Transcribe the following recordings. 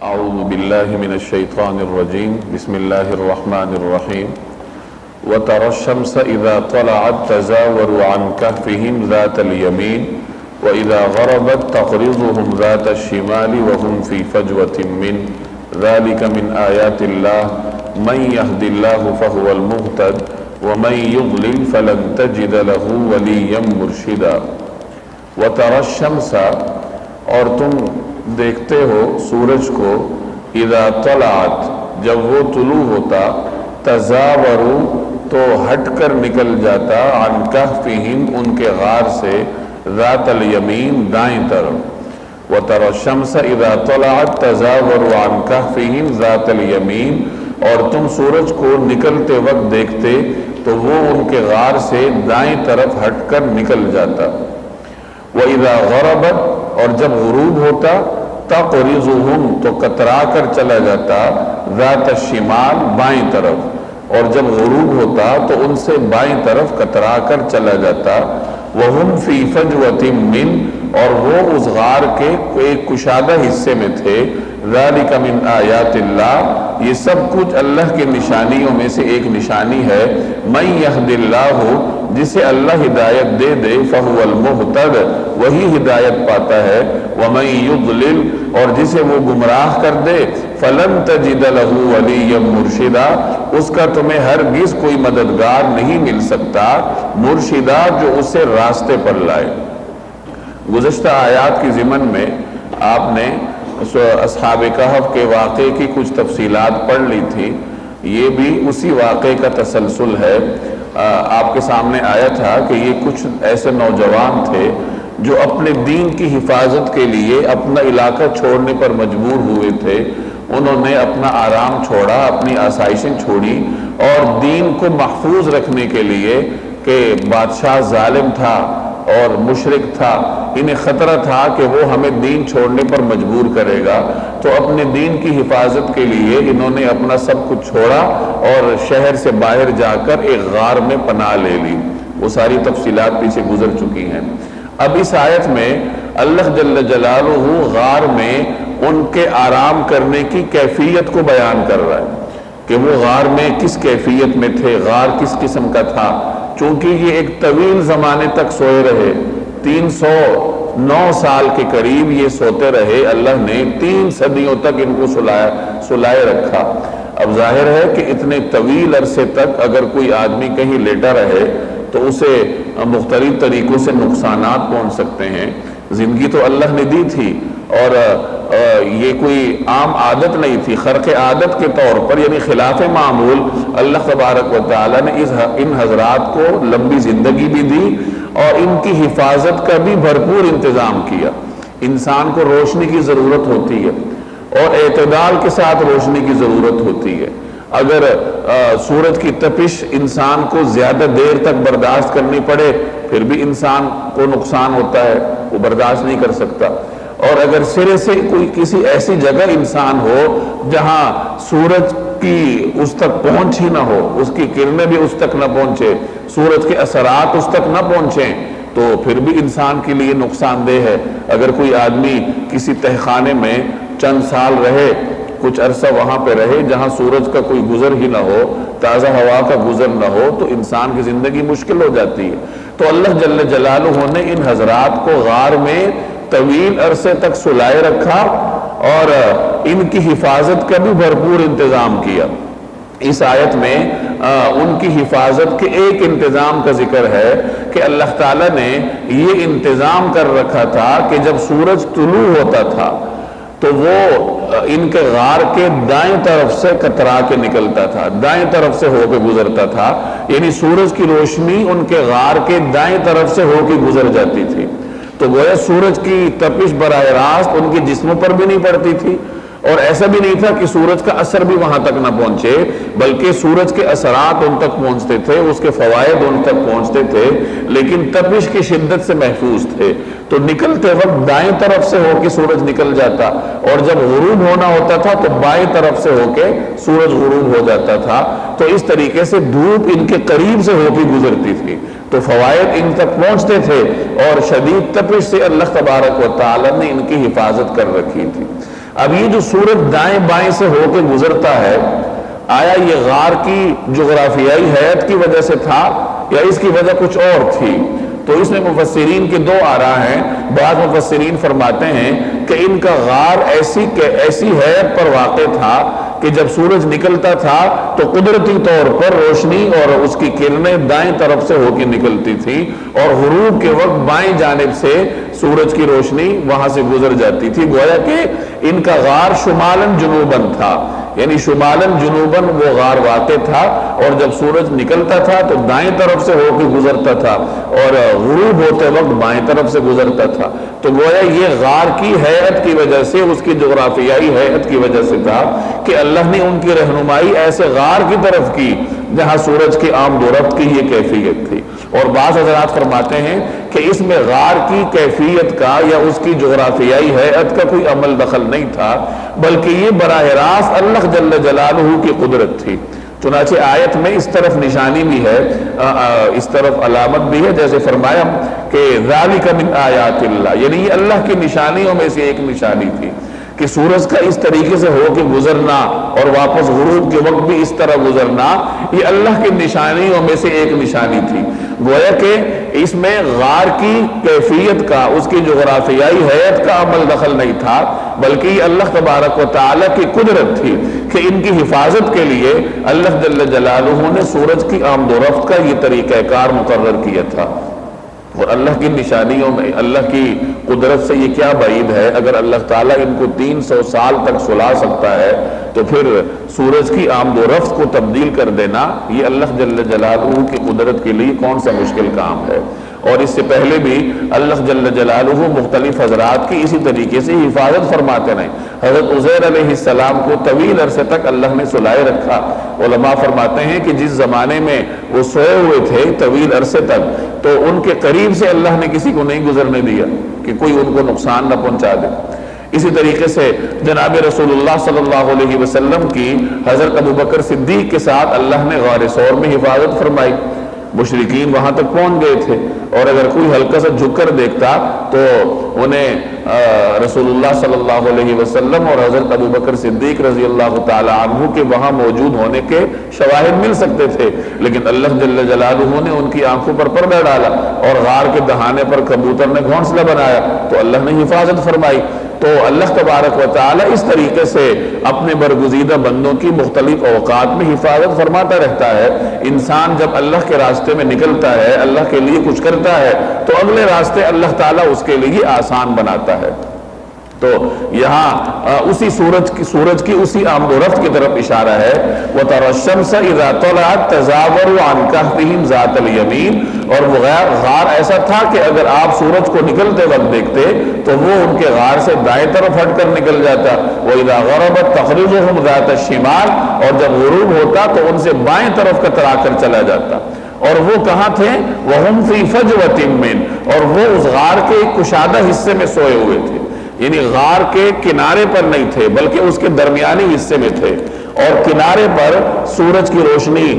اعوذ باللہ من الشیطان الرجیم بسم اللہ الرحمن الرحیم وَتَرَى الشَّمْسَ إِذَا طَلَعَتْ تَزَاوَرُ عَنْ كَهْفِهِمْ ذَاتَ الْيَمِينِ وَإِذَا غَرَبَتْ تَقْرِضُهُمْ ذَاتَ الشِّمَالِ وَهُمْ فِي فَجْوَةٍ مِّنْهُ ذَلِكَ مِنْ آيَاتِ اللَّهِ مَنْ يَهْدِ اللَّهُ فَهُوَ الْمُهْتَدِ وَمَنْ يُضْلِلْ فَلَنْ تَجِدَ لَهُ وَلِيًّا مُرْشِدًا وَتَرَى الشَّمْسَ اور تم دیکھتے ہو سورج کو اذا طلعت جب وہ طلوع ہوتا تزاور تو ہٹ کر نکل جاتا عن کہفہم ان کے غار سے ذات الیمین دائیں طرف وترى الشمس اذا طلعت تزاور عن کہفہم ذات الیمین اور تم سورج کو نکلتے وقت دیکھتے تو وہ ان کے غار سے دائیں طرف ہٹ کر نکل جاتا وَإِذَا غَرَبَتْ اور جب غروب ہوتا تَقْرِضُهُمْ تو کترا کر چلا جاتا ذات الشمال بائیں طرف اور جب غروب ہوتا تو ان سے بائیں طرف کترا کر چلا جاتا وَهُمْ فِي فَجْوَةٍ مِّنْ اور وہ اس غار کے ایک کشادہ حصے میں تھے ذَلِكَ مِنْ آیَاتِ اللَّهِ یہ سب کچھ اللہ کی نشانیوں میں سے ایک نشانی ہے مَن يَهْدِ اللَّهُ جسے اللہ ہدایت دے دے فَهُوَ الْمُهْتَدِ وہی ہدایت پاتا ہے وَمَن يُضْلِلْ اور جسے وہ گمراہ کر دے فَلَن تَجِدَ لَهُ وَلِيًّا مُرْشِدًا اس کا تمہیں ہرگز کوئی مددگار نہیں مل سکتا مرشدہ جو اسے راستے پر لائے۔ گزشتہ آیات کی ضمن میں آپ نے اصحاب کہف کے واقعے کی کچھ تفصیلات پڑھ لی تھی، یہ بھی اسی واقعے کا تسلسل ہے۔ آپ کے سامنے آیا تھا کہ یہ کچھ ایسے نوجوان تھے جو اپنے دین کی حفاظت کے لیے اپنا علاقہ چھوڑنے پر مجبور ہوئے تھے۔ انہوں نے اپنا آرام چھوڑا، اپنی آسائشیں چھوڑی اور دین کو محفوظ رکھنے کے لیے کہ بادشاہ ظالم تھا اور مشرک تھا، انہیں خطرہ تھا کہ وہ ہمیں دین چھوڑنے پر مجبور کرے گا، تو اپنے دین کی حفاظت کے لیے انہوں نے اپنا سب کچھ چھوڑا اور شہر سے باہر جا کر ایک غار میں پناہ لے لی۔ وہ ساری تفصیلات پیچھے گزر چکی ہیں۔ اب اس آیت میں اللہ جل جلالہ غار میں ان کے آرام کرنے کی کیفیت کو بیان کر رہا ہے کہ وہ غار میں کس کیفیت میں تھے، غار کس قسم کا تھا۔ چونکہ یہ ایک طویل زمانے تک سوئے رہے، 309 سال کے قریب یہ سوتے رہے، اللہ نے 3 صدیوں تک ان کو سلائے رکھا۔ اب ظاہر ہے کہ اتنے طویل عرصے تک اگر کوئی آدمی کہیں لیٹا رہے تو اسے مختلف طریقوں سے نقصانات پہنچ سکتے ہیں۔ زندگی تو اللہ نے دی تھی اور یہ کوئی عام عادت نہیں تھی، خرق عادت کے طور پر یعنی خلاف معمول اللہ تبارک و تعالیٰ نے ان حضرات کو لمبی زندگی بھی دی اور ان کی حفاظت کا بھی بھرپور انتظام کیا۔ انسان کو روشنی کی ضرورت ہوتی ہے اور اعتدال کے ساتھ روشنی کی ضرورت ہوتی ہے۔ اگر سورج کی تپش انسان کو زیادہ دیر تک برداشت کرنی پڑے پھر بھی انسان کو نقصان ہوتا ہے، وہ برداشت نہیں کر سکتا۔ اور اگر سرے سے کوئی کسی ایسی جگہ انسان ہو جہاں سورج کی اس تک پہنچ ہی نہ ہو، اس کی کرنیں بھی اس تک نہ پہنچے، سورج کے اثرات اس تک نہ پہنچیں، تو پھر بھی انسان کے لیے نقصان دہ ہے۔ اگر کوئی آدمی کسی تہخانے میں چند سال رہے، کچھ عرصہ وہاں پہ رہے جہاں سورج کا کوئی گزر ہی نہ ہو، تازہ ہوا کا گزر نہ ہو، تو انسان کی زندگی مشکل ہو جاتی ہے۔ تو اللہ جل جلالہ نے ان حضرات کو غار میں طویل عرصے تک سلائے رکھا اور ان کی حفاظت کا بھی بھرپور انتظام کیا۔ اس آیت میں ان کی حفاظت کے ایک انتظام کا ذکر ہے کہ اللہ تعالیٰ نے یہ انتظام کر رکھا تھا کہ جب سورج طلوع ہوتا تھا تو وہ ان کے غار کے دائیں طرف سے کترا کے نکلتا تھا، دائیں طرف سے ہو کے گزرتا تھا، یعنی سورج کی روشنی ان کے غار کے دائیں طرف سے ہو کے گزر جاتی تھی۔ تو گویا سورج کی تپش براہ راست ان کے جسموں پر بھی نہیں پڑتی تھی اور ایسا بھی نہیں تھا کہ سورج کا اثر بھی وہاں تک نہ پہنچے، بلکہ سورج کے اثرات ان تک پہنچتے تھے، اس کے فوائد ان تک پہنچتے تھے، لیکن تپش کی شدت سے محفوظ تھے۔ تو نکلتے وقت دائیں طرف سے ہو کے سورج نکل جاتا اور جب غروب ہونا ہوتا تھا تو بائیں طرف سے ہو کے سورج غروب ہو جاتا تھا۔ تو اس طریقے سے دھوپ ان کے قریب سے ہو کے گزرتی تھی تو فوائد ان تک پہنچتے تھے اور شدید تپش سے اللہ تبارک و تعالی نے ان کی حفاظت کر رکھی تھی۔ اب یہ جو سورج دائیں بائیں سے ہو کے گزرتا ہے، آیا یہ غار کی جغرافیائی حیت کی وجہ سے تھا یا اس کی وجہ کچھ اور تھی؟ تو اس میں مفسرین کے دو آراء ہیں۔ بعض مفسرین فرماتے ہیں کہ ان کا غار ایسی حیت پر واقع تھا کہ جب سورج نکلتا تھا تو قدرتی طور پر روشنی اور اس کی کرنیں دائیں طرف سے ہو کے نکلتی تھی، اور غروب کے وقت بائیں جانب سے سورج کی روشنی وہاں سے گزر جاتی تھی۔ گویا کہ ان کا غار شمالاً جنوباً تھا، یعنی شمالاً جنوباً وہ غار واقع تھا، اور جب سورج نکلتا تھا تو دائیں طرف سے ہو کے گزرتا تھا اور غروب ہوتے وقت بائیں طرف سے گزرتا تھا۔ تو گویا یہ غار کی حیت کی وجہ سے، اس کی جغرافیائی حیت کی وجہ سے تھا کہ اللہ نے ان کی رہنمائی ایسے غار کی طرف کی جہاں سورج کی آمد و رفت کی یہ کیفیت تھی۔ اور بعض حضرات فرماتے ہیں کہ اس میں غار کی کیفیت کا یا اس کی جغرافیائی حیت کا کوئی عمل دخل نہیں تھا، بلکہ یہ براہ راست اللہ جل جلالہ کی قدرت تھی۔ چنانچہ آیت میں اس طرف نشانی بھی ہے، اس طرف علامت بھی ہے، جیسے فرمایا کہ ذالک من آیات اللہ، یعنی یہ اللہ کی نشانیوں میں سے ایک نشانی تھی کہ سورج کا اس طریقے سے ہو کے گزرنا اور واپس غروب کے وقت بھی اس طرح گزرنا، یہ اللہ کی نشانیوں میں سے ایک نشانی تھی۔ گویا کہ اس میں غار کی کیفیت کا، اس کی جغرافیائی حیت کا عمل دخل نہیں تھا، بلکہ یہ اللہ تبارک و تعالیٰ کی قدرت تھی کہ ان کی حفاظت کے لیے اللہ جل جلالہ نے سورج کی آمد و رفت کا یہ طریقہ کار مقرر کیا تھا۔ اور اللہ کی نشانیوں میں اللہ کی قدرت سے یہ کیا بعید ہے، اگر اللہ تعالیٰ ان کو 300 سال تک سلا سکتا ہے تو پھر سورج کی آمد و رفت کو تبدیل کر دینا یہ اللہ جل جلالہ کی قدرت کے لیے کون سا مشکل کام ہے۔ اور اس سے پہلے بھی اللہ جل جلالہ مختلف حضرات کی اسی طریقے سے حفاظت فرماتے رہے۔ حضرت عزیر علیہ السلام کو طویل عرصے تک اللہ نے سلائے رکھا۔ علماء فرماتے ہیں کہ جس زمانے میں وہ سوئے ہوئے تھے طویل عرصے تک، تو ان کے قریب سے اللہ نے کسی کو نہیں گزرنے دیا کہ کوئی ان کو نقصان نہ پہنچا دے۔ اسی طریقے سے جناب رسول اللہ صلی اللہ علیہ وسلم کی حضرت ابوبکر صدیق کے ساتھ اللہ نے غار ثور میں حفاظت فرمائی۔ مشرکین وہاں تک پہنچ گئے تھے، اور اگر کوئی ہلکا سا جھک کر دیکھتا تو انہیں رسول اللہ صلی اللہ علیہ وسلم اور حضرت ابوبکر صدیق رضی اللہ تعالی عنہ کے وہاں موجود ہونے کے شواہد مل سکتے تھے، لیکن اللہ جل جلالہ نے ان کی آنکھوں پر پردہ ڈالا اور غار کے دہانے پر کبوتر نے گھونسلہ بنایا تو اللہ نے حفاظت فرمائی۔ تو اللہ تبارک و تعالی اس طریقے سے اپنے برگزیدہ بندوں کی مختلف اوقات میں حفاظت فرماتا رہتا ہے۔ انسان جب اللہ کے راستے میں نکلتا ہے، اللہ کے لیے کچھ کرتا ہے، تو اگلے راستے اللہ تعالیٰ اس کے لیے آسان بناتا ہے۔ تو یہاں اسی سورج کی اسی آمد و رفت کی طرف اشارہ ہے۔ وَتَرَى الشَّمْسَ إِذَا طَلَعَتْ تَزَاوَرُ عَنْ كَهْفِهِمْ ذَاتَ الْيَمِينِ، اور وہ غار ایسا تھا کہ اگر آپ سورج کو نکلتے وقت دیکھتے تو وہ ان کے غار سے دائیں طرف ہٹ کر نکل جاتا۔ وَإِذَا غَرَبَتْ تَقْرِضُهُمْ ذَاتَ الشِّمَالِ، اور جب غروب ہوتا تو ان سے بائیں طرف کترا کر چلا جاتا۔ اور وہ کہاں تھے؟ وَهُمْ فِي فَجْوَةٍ مِّنْ، اور وہ اس غار کے ایک کشادہ حصے میں سوئے ہوئے تھے، یعنی غار کے کنارے پر نہیں تھے بلکہ اس کے درمیانی حصے میں تھے، اور کنارے پر سورج کی روشنی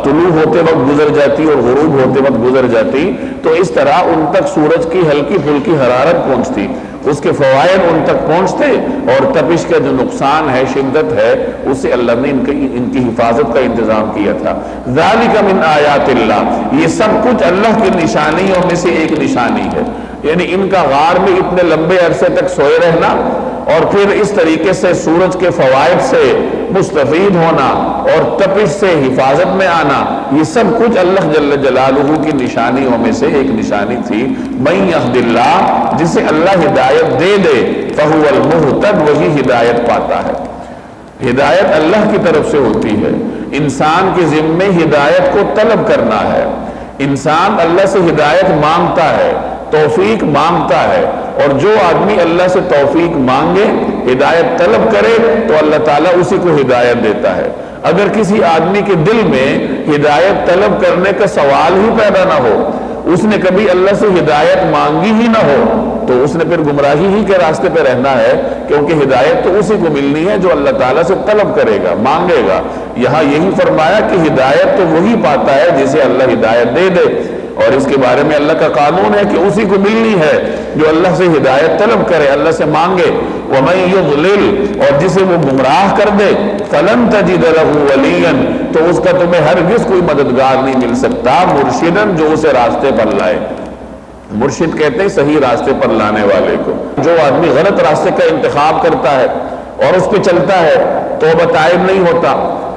طلوع ہوتے وقت گزر جاتی اور غروب ہوتے وقت گزر جاتی، تو اس طرح ان تک سورج کی ہلکی پھلکی حرارت پہنچتی، اس کے فوائد ان تک پہنچتے، اور تپش کا جو نقصان ہے، شدت ہے، اس سے اللہ نے ان کی حفاظت کا انتظام کیا تھا۔ ذالک من آیات اللہ، یہ سب کچھ اللہ کی نشانیوں میں سے ایک نشانی ہے، یعنی ان کا غار میں اتنے لمبے عرصے تک سوئے رہنا اور پھر اس طریقے سے سورج کے فوائد سے مستفید ہونا اور تپش سے حفاظت میں آنا، یہ سب کچھ اللہ جل جلالہ کی نشانیوں میں سے ایک نشانی تھی۔ من یہد اللہ، جسے اللہ ہدایت دے دے، فہو المہتد، وہی ہدایت پاتا ہے۔ ہدایت اللہ کی طرف سے ہوتی ہے، انسان کے ذمے ہدایت کو طلب کرنا ہے۔ انسان اللہ سے ہدایت مانگتا ہے، توفیق مانگتا ہے، اور جو آدمی اللہ سے توفیق مانگے، ہدایت طلب کرے، تو اللہ تعالیٰ اسی کو ہدایت دیتا ہے۔ اگر کسی آدمی کے دل میں ہدایت طلب کرنے کا سوال ہی پیدا نہ ہو، اس نے کبھی اللہ سے ہدایت مانگی ہی نہ ہو، تو اس نے پھر گمراہی ہی کے راستے پہ رہنا ہے، کیونکہ ہدایت تو اسی کو ملنی ہے جو اللہ تعالیٰ سے طلب کرے گا، مانگے گا۔ یہاں یہی فرمایا کہ ہدایت تو وہی پاتا ہے جسے اللہ ہدایت دے دے۔ اور اس کے بارے میں اللہ کا قانون ہے کہ اسی کو ملنی ہے جو اللہ سے ہدایت طلب کرے، اللہ سے مانگے۔ وَمَن يُضْلِلْ، اور جسے وہ گمراہ کر دے، فَلَن تَجِدَ لَهُ وَلِيًّا، تو اس کا تمہیں ہرگز کوئی مددگار نہیں مل سکتا، مرشداً، جو اسے راستے پر لائے۔ مرشد کہتے ہیں صحیح راستے پر لانے والے کو۔ جو آدمی غلط راستے کا انتخاب کرتا ہے اور اس پہ چلتا ہے، توبہ تائب نہیں ہوتا،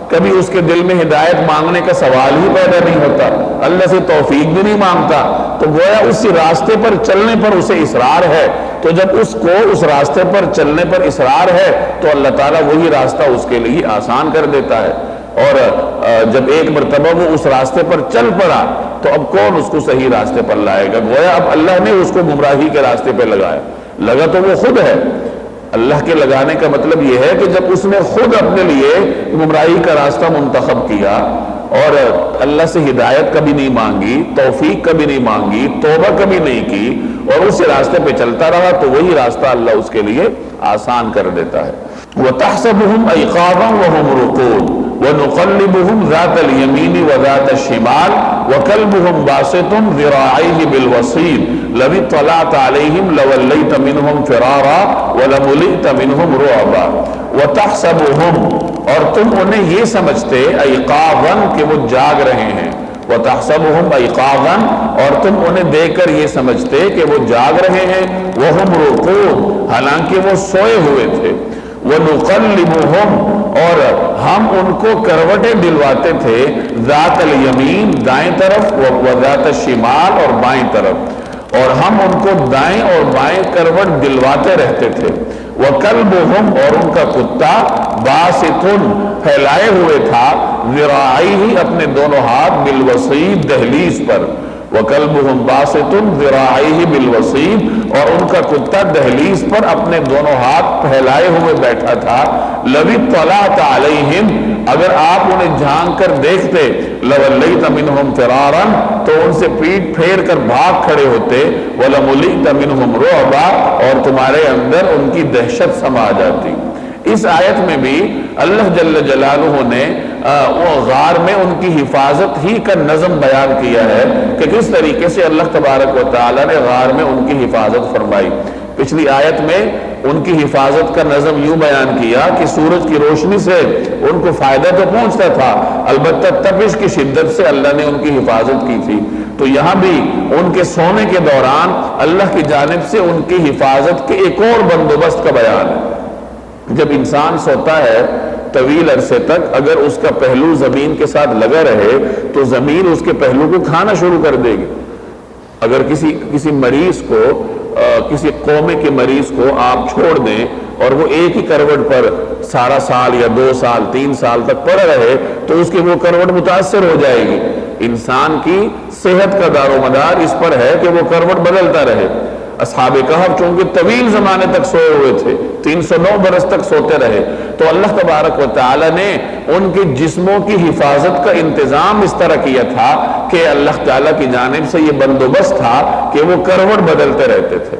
کبھی اس کے دل میں ہدایت مانگنے کا سوال ہی پیدا نہیں ہوتا، اللہ سے توفیق بھی نہیں مانگتا، تو گویا اسی راستے پر چلنے پر اسے اصرار ہے۔ تو جب اس کو اس راستے پر چلنے پر اصرار ہے تو اللہ تعالیٰ وہی راستہ اس کے لیے آسان کر دیتا ہے۔ اور جب ایک مرتبہ وہ اس راستے پر چل پڑا تو اب کون اس کو صحیح راستے پر لائے گا؟ گویا اب اللہ نے اس کو گمراہی کے راستے پہ لگایا، لگا تو وہ خود ہے۔ اللہ کے لگانے کا مطلب یہ ہے کہ جب اس نے خود اپنے لیے گمراہی کا راستہ منتخب کیا اور اللہ سے ہدایت کبھی نہیں مانگی، توفیق کبھی نہیں مانگی، توبہ کبھی نہیں کی، اور اسی راستے پہ چلتا رہا، تو وہی راستہ اللہ اس کے لیے آسان کر دیتا ہے۔ وَتَحْسَبُهُمْ أَيْقَاظًا وَهُمْ رُقُودٌ وَنُقَلِّبُهُمْ ذَاتَ الْيَمِينِ وَذَاتَ الشِّمَالِ وَكَلْبُهُمْ بَاسِطٌ ذِرَاعَيْهِ بِالْوَصِيدِ لَوِ اطَّلَعْتَ عَلَيْهِمْ لَوَلَّيْتَ مِنْهُمْ فِرَارًا وَلَمُلِئْتَ مِنْهُمْ رُعْبًا۔ وَتَحْسَبُهُمْ، اور تم انہیں یہ سمجھتے، ایقاظاً، کہ وہ جاگ رہے ہیں، وَتَحْسَبُهُمْ أَيْقَاظًا، اور تم انہیں دیکھ کر یہ سمجھتے کہ وہ جاگ رہے ہیں، وَهُمْ رُقُودٌ، حالانکہ وہ سوئے ہوئے تھے، وَنُقَلِّبُهُمْ، اور ہم ان کو کروٹیں دلواتے تھے، ذات الیمین، دائیں طرف، وذات الشمال، اور بائیں طرف، اور ہم ان کو دائیں اور بائیں کروٹ دلواتے رہتے تھے۔ وَكَلْبُهُمْ، اور ان کا کتا، باسطٌ، پھیلائے ہوئے تھا، ذراعیہ، اپنے دونوں ہاتھ، بالوسید، دہلیز پر، وَكَلْبُهُمْ بَاسِطٌ ذِرَاعَيْهِ بِالْوَصِيدِ، اور ان کا کتا دہلیز پر اپنے دونوں ہاتھ پھیلائے ہوئے بیٹھا تھا۔ لَوِ اطَّلَعْتَ عَلَيْهِمْ، اگر آپ انہیں جھانک کر دیکھتے، لَوَلَّيْتَ مِنْهُمْ فِرَارًا، تو ان سے پیٹ پھیر کر بھاگ کھڑے ہوتے، وَلَمُلِئْتَ مِنْهُمْ رُعْبًا، اور تمہارے اندر ان کی دہشت سما جاتی۔ اس آیت میں بھی اللہ جل جلالہ نے وہ غار میں ان کی حفاظت ہی کا نظم بیان کیا ہے کہ کس طریقے سے اللہ تبارک و تعالی نے غار میں ان کی حفاظت فرمائی۔ پچھلی آیت میں ان کی حفاظت کا نظم یوں بیان کیا کہ سورج کی روشنی سے ان کو فائدہ تو پہنچتا تھا، البتہ تپش کی شدت سے اللہ نے ان کی حفاظت کی تھی۔ تو یہاں بھی ان کے سونے کے دوران اللہ کی جانب سے ان کی حفاظت کے ایک اور بندوبست کا بیان ہے۔ جب انسان سوتا ہے طویل عرصے تک، اگر اس کا پہلو زمین کے ساتھ لگا رہے تو زمین اس کے پہلو کو کھانا شروع کر دے گی۔ اگر کسی مریض کو، کسی قومے کے مریض کو آپ چھوڑ دیں اور وہ ایک ہی کروٹ پر سارا سال یا 2 سال 3 سال تک پڑا رہے تو اس کی وہ کروٹ متاثر ہو جائے گی۔ انسان کی صحت کا دار و مدار اس پر ہے کہ وہ کروٹ بدلتا رہے۔ اصحاب کہف چونکہ طویل زمانے تک سوئے ہوئے تھے، 309 برس تک سوتے رہے، تو اللہ تبارک و تعالی نے ان کے جسموں کی حفاظت کا انتظام اس طرح کیا تھا کہ اللہ تعالیٰ کی جانب سے یہ بندوبست تھا کہ وہ کروٹ بدلتے رہتے تھے۔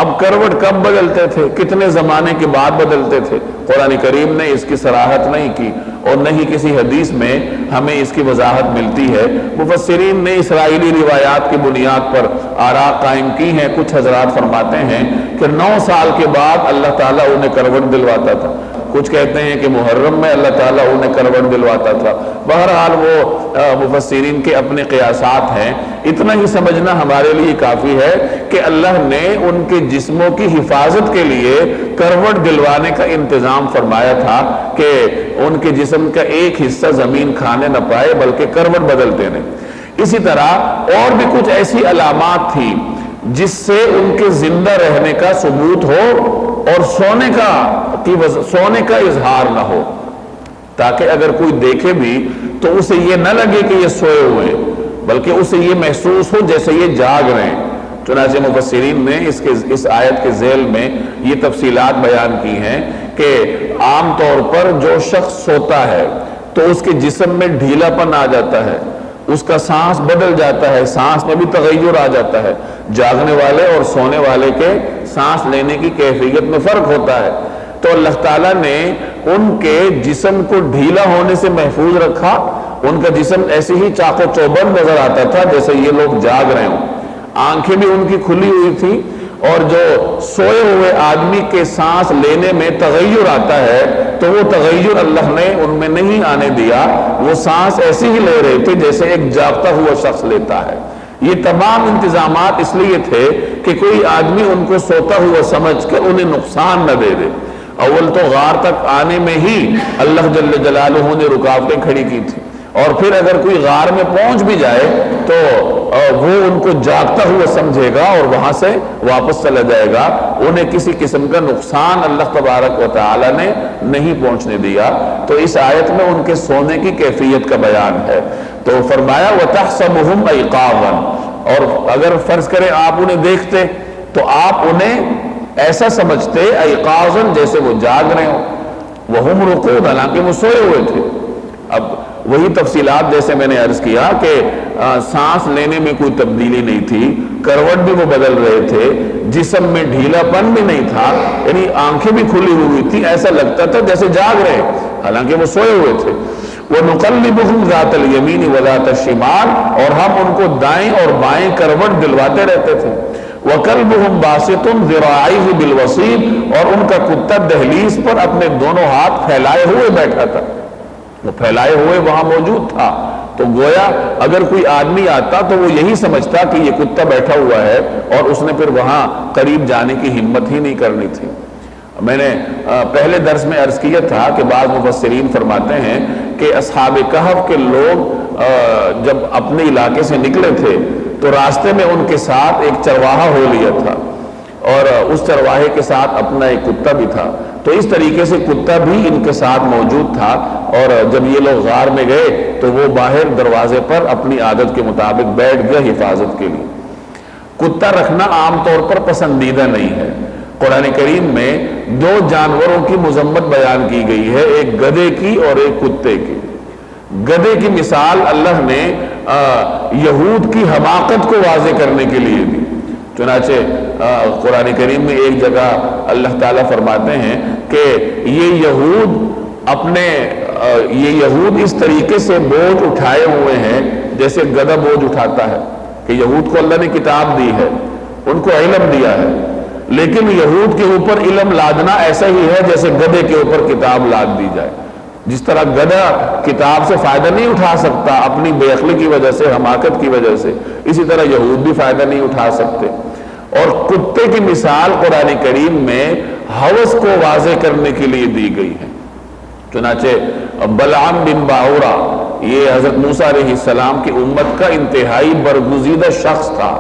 اب کروٹ کب بدلتے تھے، کتنے زمانے کے بعد بدلتے تھے، قرآن کریم نے اس کی صراحت نہیں کی، اور نہ ہی کسی حدیث میں ہمیں اس کی وضاحت ملتی ہے۔ مفسرین نے اسرائیلی روایات کی بنیاد پر آراء قائم کی ہیں۔ کچھ حضرات فرماتے ہیں کہ 9 سال کے بعد اللہ تعالیٰ انہیں کروٹ دلواتا تھا، کچھ کہتے ہیں کہ محرم میں اللہ تعالیٰ انہیں کروٹ دلواتا تھا۔ بہرحال وہ مفسرین کے اپنے قیاسات ہیں۔ اتنا ہی سمجھنا ہمارے لیے کافی ہے کہ اللہ نے ان کے جسموں کی حفاظت کے لیے کروٹ دلوانے کا انتظام فرمایا تھا کہ ان کے جسم کا ایک حصہ زمین کھانے نہ پائے بلکہ کروٹ بدلتے رہیں۔ اسی طرح اور بھی کچھ ایسی علامات تھی جس سے ان کے زندہ رہنے کا ثبوت ہو اور سونے کا اظہار نہ ہو، تاکہ اگر کوئی دیکھے بھی تو اسے یہ نہ لگے کہ یہ سوئے ہوئے، بلکہ اسے یہ محسوس ہو جیسے یہ جاگ رہے ہیں۔ چنانچہ مفسرین نے اس آیت کے ذیل میں یہ تفصیلات بیان کی ہیں کہ عام طور پر جو شخص سوتا ہے تو اس کے جسم میں ڈھیلا پن آ جاتا ہے، اس کا سانس بدل جاتا ہے، سانس میں بھی تغیر آ جاتا ہے۔ جاگنے والے اور سونے والے کے سانس لینے کی کیفیت میں فرق ہوتا ہے۔ تو اللہ تعالیٰ نے ان کے جسم کو ڈھیلا ہونے سے محفوظ رکھا ان کا جسم ایسے ہی چاق و چوبند نظر آتا تھا جیسے یہ لوگ جاگ رہے ہوں، آنکھیں بھی ان کی کھلی ہوئی تھی، اور جو سوئے ہوئے آدمی کے سانس لینے میں تغیر آتا ہے تو وہ تغیر اللہ نے ان میں نہیں آنے دیا، وہ سانس ایسے ہی لے رہے تھے جیسے ایک جاگتا ہوا شخص لیتا ہے۔ یہ تمام انتظامات اس لیے تھے کہ کوئی آدمی ان کو سوتا ہوا سمجھ کر انہیں نقصان نہ دے دے۔ اول تو غار تک آنے میں ہی اللہ جل جلالہ نے رکاوٹیں کھڑی کی تھی، اور پھر اگر کوئی غار میں پہنچ بھی جائے تو وہ ان کو جاگتا ہوا سمجھے گا اور وہاں سے واپس چلا جائے گا، انہیں کسی قسم کا نقصان اللہ تبارک و تعالی نے نہیں پہنچنے دیا۔ تو اس آیت میں ان کے سونے کی کیفیت کا بیان ہے۔ تو فرمایا وَتَحْسَبُهُمْ أَيْقَاظًا، اور اگر فرض کریں آپ انہیں دیکھتے تو آپ انہیں ایسا سمجھتے ایقاظاً جیسے وہ جاگ رہے ہوں، وَهُمْ رُقُودٌ، حالانکہ وہ سوئے ہوئے تھے۔ اب وہی تفصیلات جیسے میں نے عرض کیا کہ سانس لینے میں کوئی تبدیلی نہیں تھی، کروٹ بھی وہ بدل رہے تھے، جسم میں ڈھیلا پن بھی نہیں تھا، یعنی آنکھیں بھی کھلی ہوئی تھی، ایسا لگتا تھا جیسے جاگ رہے، حالانکہ وہ سوئے ہوئے تھے۔ وَنُقَلِّبُهُمْ ذَاتَ الْيَمِينِ وَذَاتَ الشِّمَالِ، اور ہم ان کو دائیں اور بائیں کروٹ دلواتے رہتے تھے۔ وَكَلْبُهُمْ بَاسِطٌ ذِرَاعَيْهِ بِالْوَصِيدِ، اور ان کا کتا دہلیز پر اپنے دونوں ہاتھ پھیلائے ہوئے بیٹھا تھا، وہ پھیلائے ہوئے وہاں موجود تھا۔ تو گویا اگر کوئی آدمی آتا تو وہ یہی سمجھتا کہ یہ کتا بیٹھا ہوا ہے، اور اس نے پھر وہاں قریب جانے کی ہمت ہی نہیں کرنی تھی۔ میں نے پہلے درس میں عرض کیا تھا کہ بعض مفسرین فرماتے ہیں کہ اصحاب کہف کے لوگ جب اپنے علاقے سے نکلے تھے تو راستے میں ان کے ساتھ ایک چرواہا ہو لیا تھا، اور اس چرواہے کے ساتھ اپنا ایک کتا بھی تھا، تو اس طریقے سے کتا بھی ان کے ساتھ موجود تھا۔ اور جب یہ لوگ غار میں گئے تو وہ باہر دروازے پر اپنی عادت کے مطابق بیٹھ گیا حفاظت کے لیے۔ کتا رکھنا عام طور پر پسندیدہ نہیں ہے۔ قرآن کریم میں دو جانوروں کی مذمت بیان کی گئی ہے، ایک گدھے کی اور ایک کتے کی۔ گدھے کی مثال اللہ نے یہود کی حماقت کو واضح کرنے کے لیے دی۔ چنانچہ قرآن کریم میں ایک جگہ اللہ تعالیٰ فرماتے ہیں کہ یہ یہود اس طریقے سے بوجھ اٹھائے ہوئے ہیں جیسے گدھا بوجھ اٹھاتا ہے، کہ یہود کو اللہ نے کتاب دی ہے، ان کو علم دیا ہے، لیکن یہود کے اوپر علم لادنا ایسا ہی ہے جیسے گدھے کے اوپر کتاب لاد دی جائے۔ جس طرح گدھا کتاب سے فائدہ نہیں اٹھا سکتا اپنی بے عقلی کی وجہ سے، حماقت کی وجہ سے، اسی طرح یہود بھی فائدہ نہیں اٹھا سکتے۔ اور کتے کی مثال قرآن کریم میں ہوس کو واضح کرنے کے لیے دی گئی ہے۔ چنانچہ بلعام بن باورا، یہ حضرت موسیٰ علیہ السلام کی امت کا انتہائی برگزیدہ شخص تھا،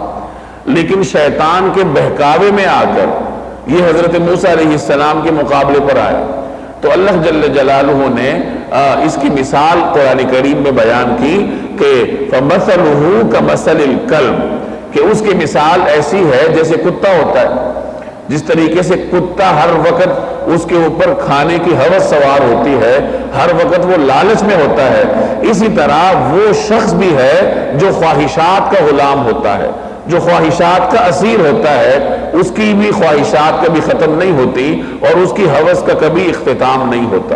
لیکن شیطان کے بہکاوے میں آ کر یہ حضرت موسیٰ علیہ السلام کے مقابلے پر آیا، تو اللہ جل جلالہ نے اس کی مثال قرآن کریم میں بیان کی کہ فَمَثَلُهُ كَمَثَلِ الْكَلْبِ، کہ اس کی مثال ایسی ہے جیسے کتا ہوتا ہے۔ جس طریقے سے کتا ہر وقت اس کے اوپر کھانے کی ہوس سوار ہوتی ہے، ہر وقت وہ لالچ میں ہوتا ہے، اسی طرح وہ شخص بھی ہے جو خواہشات کا غلام ہوتا ہے، جو خواہشات کا اسیر ہوتا ہے، اس کی بھی خواہشات کبھی ختم نہیں ہوتی اور اس کی ہوس کا کبھی اختتام نہیں ہوتا۔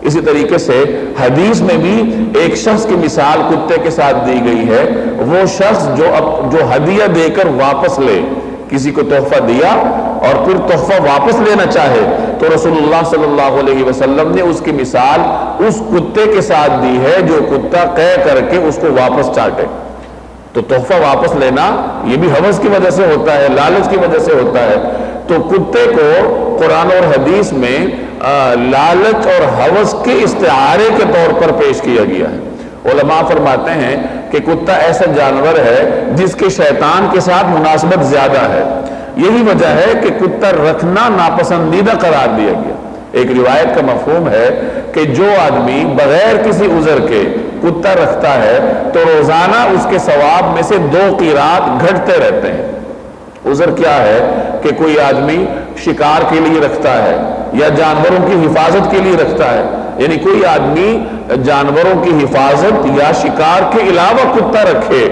اسی طریقے سے حدیث میں بھی ایک شخص کی مثال کتے کے ساتھ دی گئی ہے، وہ شخص جو ہدیہ دے کر واپس لے، کسی کو تحفہ دیا اور پھر تحفہ واپس لینا چاہے، تو رسول اللہ صلی اللہ علیہ وسلم نے اس کی مثال اس کتے کے ساتھ دی ہے جو کتا قے کر کے اس کو واپس چاٹے۔ تو تحفہ واپس لینا یہ بھی ہوس کی وجہ سے ہوتا ہے، لالچ کی وجہ سے ہوتا ہے۔ تو کتے کو قرآن اور حدیث میں لالچ اور ہوس کے استعارے کے طور پر پیش کیا گیا ہے۔ علماء فرماتے ہیں کہ کتا ایسا جانور ہے جس کے شیطان کے ساتھ مناسبت زیادہ ہے، یہی وجہ ہے کہ کتا رکھنا ناپسندیدہ قرار دیا گیا۔ ایک روایت کا مفہوم ہے کہ جو آدمی بغیر کسی عذر کے کتا رکھتا ہے تو روزانہ اس کے ثواب میں سے 2 قیرات گھٹتے رہتے ہیں۔ عذر کیا ہے کہ کوئی آدمی شکار کے لیے رکھتا ہے یا جانوروں کی حفاظت کے لیے رکھتا ہے، یعنی کوئی آدمی جانوروں کی حفاظت یا شکار کے علاوہ کتا رکھے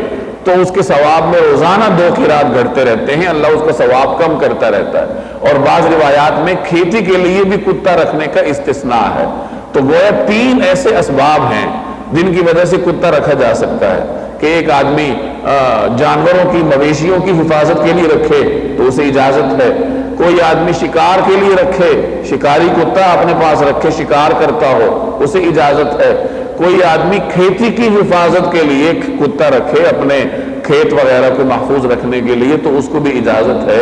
تو اس کے ثواب میں روزانہ 2 قیرات گھٹتے رہتے ہیں، اللہ اس کا ثواب کم کرتا رہتا ہے۔ اور بعض روایات میں کھیتی کے لیے بھی کتا رکھنے کا استثناء ہے۔ تو گویا 3 ایسے اسباب ہیں جن کی وجہ سے کتا رکھا جا سکتا ہے کہ ایک آدمی جانوروں کی مویشیوں کی حفاظت کے لیے رکھے تو اسے اجازت ہے، کوئی آدمی شکار کے لیے رکھے، شکاری کتا اپنے پاس رکھے شکار کرتا ہو اسے اجازت ہے، کوئی آدمی کھیتی کی حفاظت کے لیے کتا رکھے اپنے کھیت وغیرہ کو محفوظ رکھنے کے لیے تو اس کو بھی اجازت ہے۔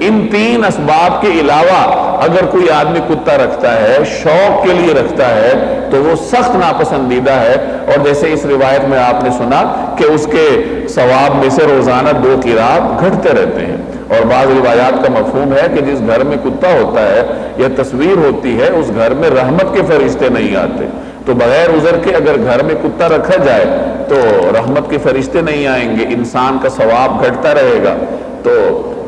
ان تین اسباب کے علاوہ اگر کوئی آدمی کتا رکھتا ہے، شوق کے لیے رکھتا ہے، تو وہ سخت ناپسندیدہ ہے، اور جیسے اس روایت میں آپ نے سنا کہ اس کے ثواب میں سے روزانہ 2 قرات گھٹتے رہتے ہیں۔ اور بعض روایات کا مفہوم ہے کہ جس گھر میں کتا ہوتا ہے یا تصویر ہوتی ہے اس گھر میں رحمت کے فرشتے نہیں آتے، تو بغیر عذر کے اگر گھر میں کتا رکھا جائے تو رحمت کے فرشتے نہیں آئیں گے، انسان کا ثواب گھٹتا رہے گا۔ تو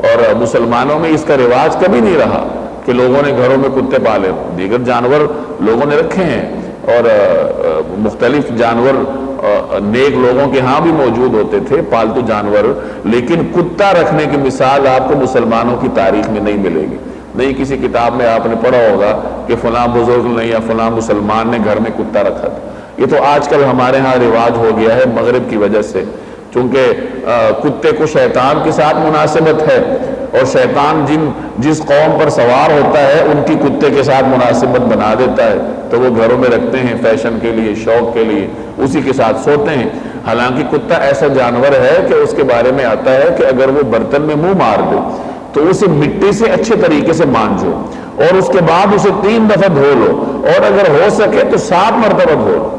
اور مسلمانوں میں اس کا رواج کبھی نہیں رہا کہ لوگوں نے گھروں میں کتے پالے ہوں، دیگر جانور لوگوں نے رکھے ہیں، اور مختلف جانور نیک لوگوں کے ہاں بھی موجود ہوتے تھے پالتو جانور، لیکن کتا رکھنے کی مثال آپ کو مسلمانوں کی تاریخ میں نہیں ملے گی۔ نہیں کسی کتاب میں آپ نے پڑھا ہوگا کہ فلاں بزرگ نے یا فلاں مسلمان نے گھر میں کتا رکھا تھا۔ یہ تو آج کل ہمارے ہاں رواج ہو گیا ہے مغرب کی وجہ سے، چونکہ کتے کو شیطان کے ساتھ مناسبت ہے، اور شیطان جس قوم پر سوار ہوتا ہے ان کی کتے کے ساتھ مناسبت بنا دیتا ہے، تو وہ گھروں میں رکھتے ہیں فیشن کے لیے، شوق کے لیے، اسی کے ساتھ سوتے ہیں۔ حالانکہ کتا ایسا جانور ہے کہ اس کے بارے میں آتا ہے کہ اگر وہ برتن میں منہ مار دے تو اسے مٹی سے اچھے طریقے سے مانجو، اور اس کے بعد اسے 3 دفعہ دھو لو، اور اگر ہو سکے تو 7 مرتبہ دھو لو۔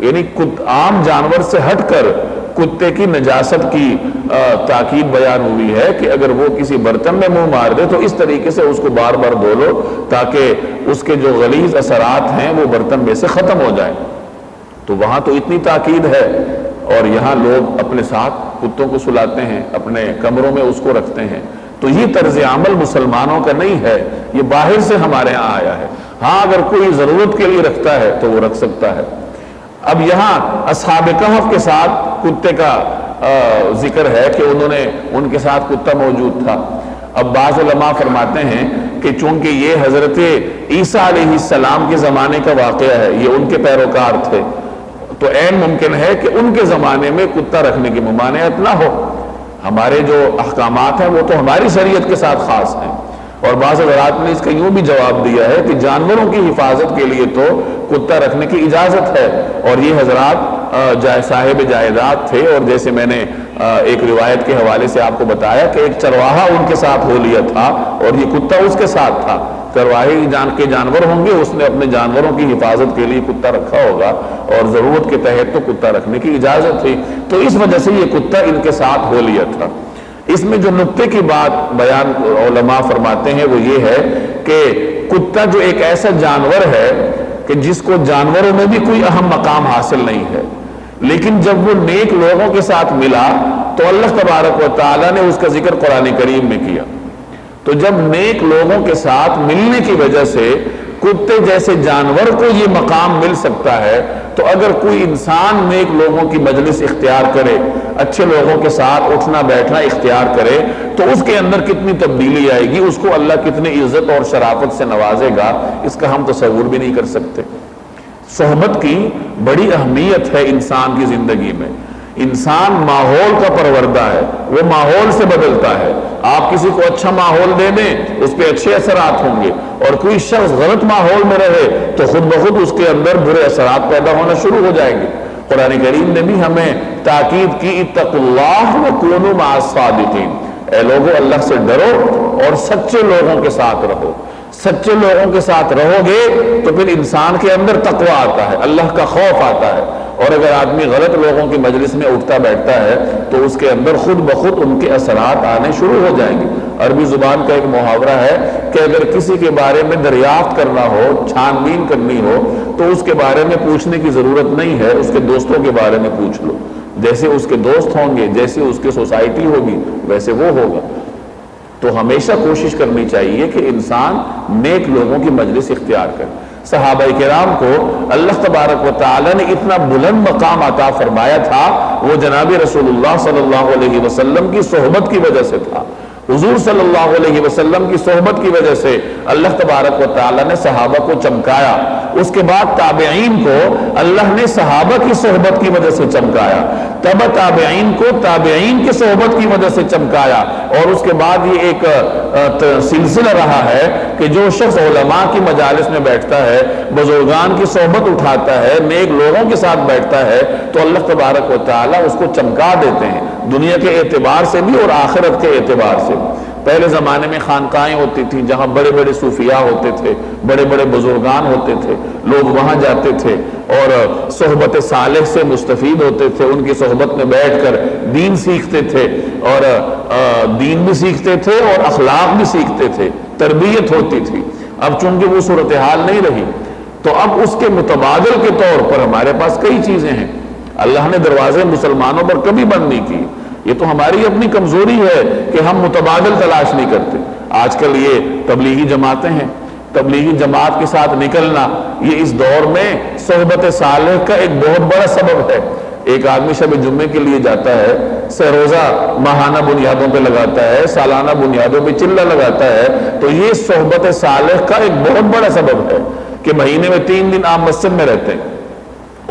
یعنی عام جانور سے ہٹ کر کتے کی نجاست کی تاکید بیان ہوئی ہے کہ اگر وہ کسی برتن میں منہ مار دے تو اس طریقے سے اس کو بار بار دھو لو تاکہ اس کے جو غلیظ اثرات ہیں وہ برتن میں سے ختم ہو جائیں۔ تو وہاں تو اتنی تاکید ہے، اور یہاں لوگ اپنے ساتھ کتوں کو سلاتے ہیں، اپنے کمروں میں اس کو رکھتے ہیں۔ تو یہ طرز عمل مسلمانوں کا نہیں ہے، یہ باہر سے ہمارے ہاں آیا ہے۔ ہاں اگر کوئی ضرورت کے لیے رکھتا ہے تو وہ رکھ سکتا ہے۔ اب یہاں اصحاب کہف کے ساتھ کتے کا ذکر ہے کہ ان کے ساتھ کتا موجود تھا۔ اب بعض علماء فرماتے ہیں کہ چونکہ یہ حضرت عیسیٰ علیہ السلام کے زمانے کا واقعہ ہے، یہ ان کے پیروکار تھے، تو عین ممکن ہے کہ ان کے زمانے میں کتا رکھنے کی ممانعت نہ ہو۔ ہمارے جو احکامات ہیں وہ تو ہماری شریعت کے ساتھ خاص ہیں، اور بعض حضرات نے اس کا یوں بھی جواب دیا ہے کہ جانوروں کی حفاظت کے لیے تو کتا رکھنے کی اجازت ہے، اور یہ حضرات صاحب جائیداد تھے، اور جیسے میں نے ایک روایت کے حوالے سے آپ کو بتایا کہ ایک چرواہا ان کے ساتھ ہو لیا تھا اور یہ کتا اس کے ساتھ تھا۔ چرواہے کے جانور ہوں گے، اس نے اپنے جانوروں کی حفاظت کے لیے کتا رکھا ہوگا، اور ضرورت کے تحت تو کتا رکھنے کی اجازت تھی، تو اس وجہ سے یہ کتا ان کے ساتھ ہو لیا تھا۔ اس میں جو نقطے کی بات بیان علماء فرماتے ہیں وہ یہ ہے کہ کتا جو ایک ایسا جانور ہے کہ جس کو جانوروں میں بھی کوئی اہم مقام حاصل نہیں ہے، لیکن جب وہ نیک لوگوں کے ساتھ ملا تو اللہ تبارک و تعالیٰ نے اس کا ذکر قرآن کریم میں کیا۔ تو جب نیک لوگوں کے ساتھ ملنے کی وجہ سے کتے جیسے جانور کو یہ مقام مل سکتا ہے، تو اگر کوئی انسان نیک لوگوں کی مجلس اختیار کرے، اچھے لوگوں کے ساتھ اٹھنا بیٹھنا اختیار کرے، تو اس کے اندر کتنی تبدیلی آئے گی، اس کو اللہ کتنی عزت اور شرافت سے نوازے گا، اس کا ہم تصور بھی نہیں کر سکتے۔ صحبت کی بڑی اہمیت ہے انسان کی زندگی میں۔ انسان ماحول کا پروردہ ہے، وہ ماحول سے بدلتا ہے۔ آپ کسی کو اچھا ماحول دے دیں اس پہ اچھے اثرات ہوں گے، اور کوئی شخص غلط ماحول میں رہے تو خود بخود اس کے اندر برے اثرات پیدا ہونا شروع ہو جائیں گے۔ قرآن کریم نے بھی ہمیں تاکید کی، اتقوا اللہ وکونوا مع الصادقین، اے لوگو اللہ سے ڈرو اور سچے لوگوں کے ساتھ رہو۔ سچے لوگوں کے ساتھ رہو گے تو پھر انسان کے اندر تقوی آتا ہے، اللہ کا خوف آتا ہے، اور اگر آدمی غلط لوگوں کی مجلس میں اٹھتا بیٹھتا ہے تو اس کے اندر خود بخود ان کے اثرات آنے شروع ہو جائیں گے۔ عربی زبان کا ایک محاورہ ہے کہ اگر کسی کے بارے میں دریافت کرنا ہو، چھان بین کرنی ہو، تو اس کے بارے میں پوچھنے کی ضرورت نہیں ہے، اس کے دوستوں کے بارے میں پوچھ لو۔ جیسے اس کے دوست ہوں گے، جیسے اس کی سوسائٹی ہوگی، ویسے وہ ہوگا۔ تو ہمیشہ کوشش کرنی چاہیے کہ انسان نیک لوگوں کی مجلس اختیار کرے۔ صحابہ کرام کو اللہ تبارک و تعالی نے اتنا بلند مقام عطا فرمایا تھا، وہ جناب رسول اللہ صلی اللہ علیہ وسلم کی صحبت کی وجہ سے تھا۔ حضور صلی اللہ علیہ وسلم کی صحبت کی وجہ سے اللہ تبارک و تعالی نے صحابہ کو چمکایا، اس کے بعد تابعین کو اللہ نے صحابہ کی صحبت کی وجہ سے چمکایا، تبع تابعین کو تابعین کی صحبت کی وجہ سے چمکایا، اور اس کے بعد یہ ایک سلسلہ رہا ہے کہ جو شخص علماء کی مجالس میں بیٹھتا ہے، بزرگان کی صحبت اٹھاتا ہے، نیک لوگوں کے ساتھ بیٹھتا ہے، تو اللہ تبارک و تعالیٰ اس کو چمکا دیتے ہیں، دنیا کے اعتبار سے بھی اور آخرت کے اعتبار سے بھی۔ پہلے زمانے میں خانقاہیں ہوتی تھیں جہاں بڑے بڑے صوفیاء ہوتے تھے، بڑے بڑے بزرگان ہوتے تھے، لوگ وہاں جاتے تھے اور صحبت صالح سے مستفید ہوتے تھے، ان کی صحبت میں بیٹھ کر دین سیکھتے تھے، اور دین بھی سیکھتے تھے اور اخلاق بھی سیکھتے تھے، تربیت ہوتی تھی۔ اب چونکہ وہ صورتحال نہیں رہی، تو اب اس کے متبادل کے طور پر ہمارے پاس کئی چیزیں ہیں۔ اللہ نے دروازے مسلمانوں پر کبھی بند نہیں کی، یہ تو ہماری اپنی کمزوری ہے کہ ہم متبادل تلاش نہیں کرتے۔ آج کل یہ تبلیغی جماعتیں ہیں، تبلیغی جماعت کے ساتھ نکلنا یہ اس دور میں صحبت صالح کا ایک بہت بڑا سبب ہے۔ ایک آدمی شب جمعے کے لیے جاتا ہے، سہ روزہ ماہانہ بنیادوں پہ لگاتا ہے، سالانہ بنیادوں پہ چلہ لگاتا ہے، تو یہ صحبت صالح کا ایک بہت بڑا سبب ہے کہ مہینے میں 3 دن آپ مسجد میں رہتے ہیں۔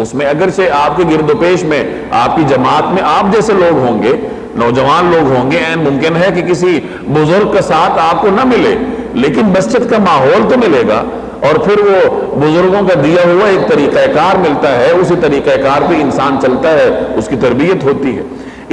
اس میں اگرچہ آپ کے گرد و پیش میں، آپ کی جماعت میں آپ جیسے لوگ ہوں گے، نوجوان لوگ ہوں گے، این ممکن ہے کہ کسی بزرگ کے ساتھ آپ کو نہ ملے، لیکن مسجد کا ماحول تو ملے گا، اور پھر وہ بزرگوں کا دیا ہوا ایک طریقہ کار ملتا ہے، اسی طریقہ کار پہ انسان چلتا ہے، اس کی تربیت ہوتی ہے۔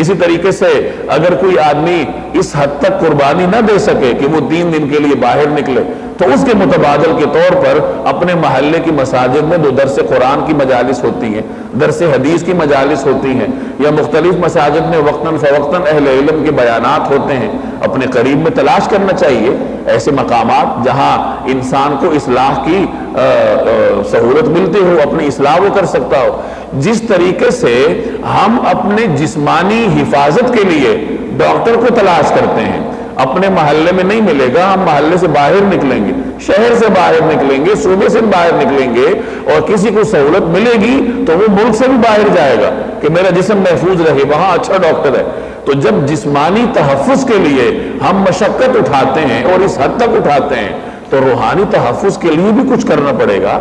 اسی طریقے سے اگر کوئی آدمی اس حد تک قربانی نہ دے سکے کہ وہ 3 دن کے لیے باہر نکلے، تو اس کے متبادل کے طور پر اپنے محلے کی مساجد میں جو درس قرآن کی مجالس ہوتی ہیں، درس حدیث کی مجالس ہوتی ہیں، یا مختلف مساجد میں وقتاً فوقتاً اہل علم کے بیانات ہوتے ہیں، اپنے قریب میں تلاش کرنا چاہیے ایسے مقامات جہاں انسان کو اصلاح کی سہولت ملتی ہو، اپنی اصلاح وہ کر سکتا ہو۔ جس طریقے سے ہم اپنے جسمانی حفاظت کے لیے ڈاکٹر کو تلاش کرتے ہیں، اپنے محلے میں نہیں ملے گا، ہم محلے سے باہر نکلیں گے، شہر سے باہر نکلیں گے، صوبے سے باہر نکلیں گے، اور کسی کو سہولت ملے گی تو وہ ملک سے بھی باہر جائے گا کہ میرا جسم محفوظ رہے، وہاں اچھا ڈاکٹر ہے۔ تو جب جسمانی تحفظ کے لیے ہم مشقت اٹھاتے ہیں اور اس حد تک اٹھاتے ہیں، تو روحانی تحفظ کے لیے بھی کچھ کرنا پڑے گا۔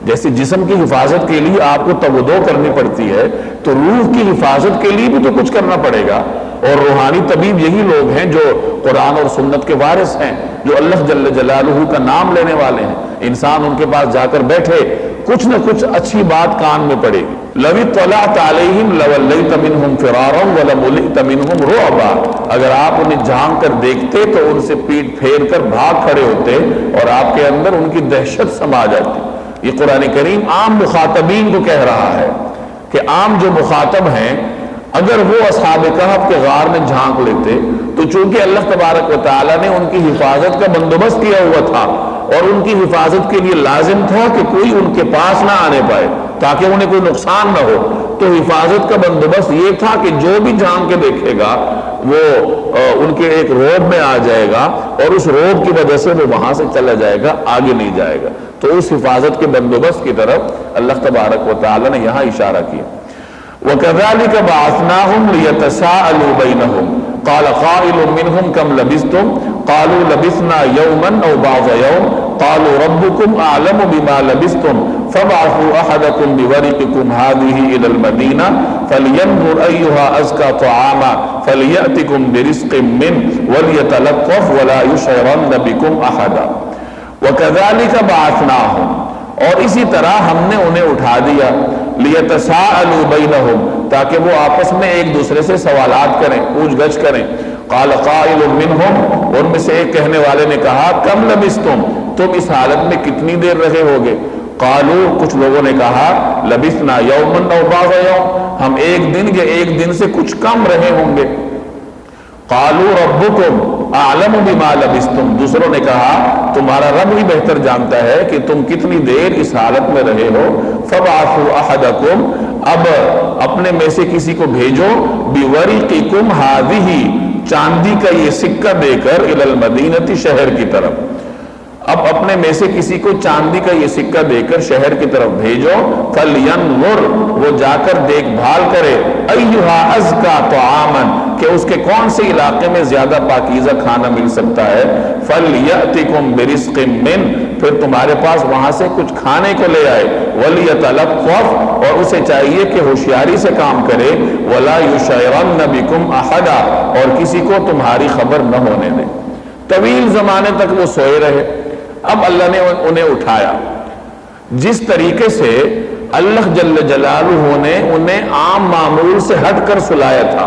جیسے جسم کی حفاظت کے لیے آپ کو تودو کرنی پڑتی ہے، تو روح کی حفاظت کے لیے بھی تو کچھ کرنا پڑے گا۔ اور روحانی طبیب یہی لوگ ہیں جو قرآن اور سنت کے وارث ہیں، جو اللہ جل جلالہ کا نام لینے والے ہیں۔ انسان ان کے پاس جا کر بیٹھے، کچھ نہ کچھ اچھی بات کان میں پڑے گی۔ لَوِ اطَّلَعْتَ عَلَيْهِمْ لَوَلَّيْتَ مِنْهُمْ فِرَارًا وَلَمُلِئْتَ مِنْهُمْ رُعْبًا، اگر آپ انہیں جھانک کر دیکھتے تو ان سے پیٹ پھیر کر بھاگ کھڑے ہوتے، اور آپ کے اندر ان کی دہشت سما جاتی۔ یہ قرآن کریم عام مخاطبین کو کہہ رہا ہے کہ عام جو مخاطب ہیں، اگر وہ اصحاب کہف کے غار میں جھانک لیتے، تو چونکہ اللہ تبارک و تعالیٰ نے ان کی حفاظت کا بندوبست کیا ہوا تھا، اور ان کی حفاظت کے لیے لازم تھا کہ کوئی ان کے پاس نہ آنے پائے تاکہ انہیں کوئی نقصان نہ ہو، تو حفاظت کا بندوبست یہ تھا کہ جو بھی جھانک کے دیکھے گا وہ ان کے ایک روب میں آ جائے گا، اور اس روب کی وجہ سے وہ وہاں سے چلا جائے گا، آگے نہیں جائے گا۔ تو اس حفاظت کے بندوبست کی طرف اللہ تبارک و تعالیٰ نے یہاں اشارہ کیا۔ وَكَذَلِكَ بَعَثْنَاهُمْ لِيَتَسَاءَلُوا بَيْنَهُمْ قَالَ قَائِلٌ مِّنْهُمْ كَمْ لَبِثْتُمْ قَالُوا لَبِثْنَا يَوْمًا أَوْ بَعْضَ يَوْمٍ قَالُوا رَبُّكُمْ أَعْلَمُ بِمَا لَبِثْتُمْ فَابْعَثُوا أَحَدَكُمْ بِوَرِقِكُمْ هَٰذِهِ إِلَى الْمَدِينَةِ فَلْيَنظُرْ أَيُّهَا أَزْكَىٰ طَعَامًا فَلْيَأْتِكُمْ بِرِزْقٍ مِّنْهُ وَلْيَتَلَطَّفْ وَلَا يُشْعِرَنَّ بِكُمْ أَحَدًا وَكَذَلِكَ بَعَثْنَاهُمْ، اور اسی طرح ہم نے انہیں اٹھا دیا، لِيَتَسَاءَلُوا بَيْنَهُمْ، تاکہ وہ آپس میں ایک دوسرے سے سوالات کریں، پوچھ گچھ کریں۔ قَالَ قَائِلٌ مِّنْهُمْ، ان میں سے ایک کہنے والے نے کہا، کم لبثتم، تم اس حالت میں کتنی دیر رہے ہوگے؟ قالوا، کچھ لوگوں نے کہا، لبثنا یومن او بعض یوم، ہم ایک دن یا ایک دن سے کچھ کم رہے ہوں گے۔ قالوا ربکم اعلم بما لبثتم، دوسروں نے کہا تمہارا رب ہی بہتر جانتا ہے کہ تم کتنی دیر اس حالت میں رہے ہو۔ فبعثوا احدکم، اب اپنے میں سے کسی کو بھیجو، بورقکم ہذہ، چاندی کا یہ سکہ دے کر، الی المدینہ، شہر کی طرف۔ اب اپنے میں سے کسی کو چاندی کا یہ سکہ دے کر شہر کی طرف بھیجو، فَلْيَنْظُرْ وہ جا کر دیکھ بھال کرے، أَيُّهَا أَزْكَى طَعَامًا کہ اس کے کون سے علاقے میں زیادہ پاکیزہ کھانا مل سکتا ہے، فَلْيَأْتِكُمْ بِرِزْقٍ مِّنْ پھر تمہارے پاس وہاں سے کچھ کھانے کو لے آئے، وَلْيَتَلَطَّفْ اور اسے چاہیے کہ ہوشیاری سے کام کرے، وَلَا يُشْعِرَنَّ بِكُمْ أَحَدًا اور کسی کو تمہاری خبر نہ ہونے دیں۔ طویل زمانے تک وہ سوئے رہے، اب اللہ نے انہیں اٹھایا۔ جس طریقے سے اللہ جل جلالہ نے انہیں عام معمول سے ہٹ کر سلایا تھا